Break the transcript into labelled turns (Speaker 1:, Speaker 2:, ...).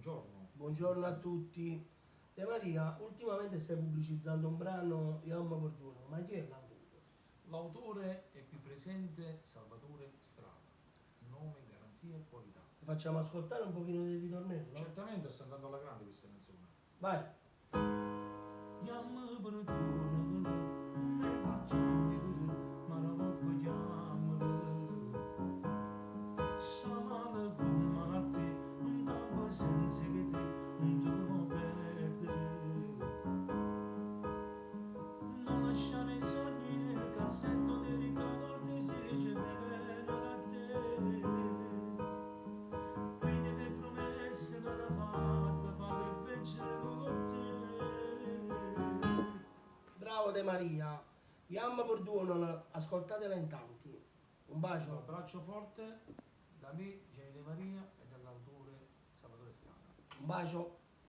Speaker 1: buongiorno.
Speaker 2: Buongiorno a tutti. De Maria, ultimamente stai pubblicizzando un brano Iamma Portuno, ma chi è l'autore?
Speaker 1: L'autore è qui presente Salvatore Strada, nome, garanzia e qualità.
Speaker 2: Ti facciamo ascoltare un pochino del ritornello?
Speaker 1: Certamente sta andando alla grande questa canzone.
Speaker 2: Vai.
Speaker 1: Iamma Portuno, non è facile, ma la poppa chiamare. Samala come a te, un campo senza che te non devo perdere. Non lasciare i sogni nel cassetto delicato se ce ne vengono a te. Prendi le promesse che l'ha fatta, fare vincere con te.
Speaker 2: Bravo De Maria. Iamma Portuno, ascoltatela in tanti. Un
Speaker 1: Un
Speaker 2: bacio.
Speaker 1: abbraccio forte da me, Jenny De Maria, e dall'autore Salvatore Strada.
Speaker 2: Un bacio.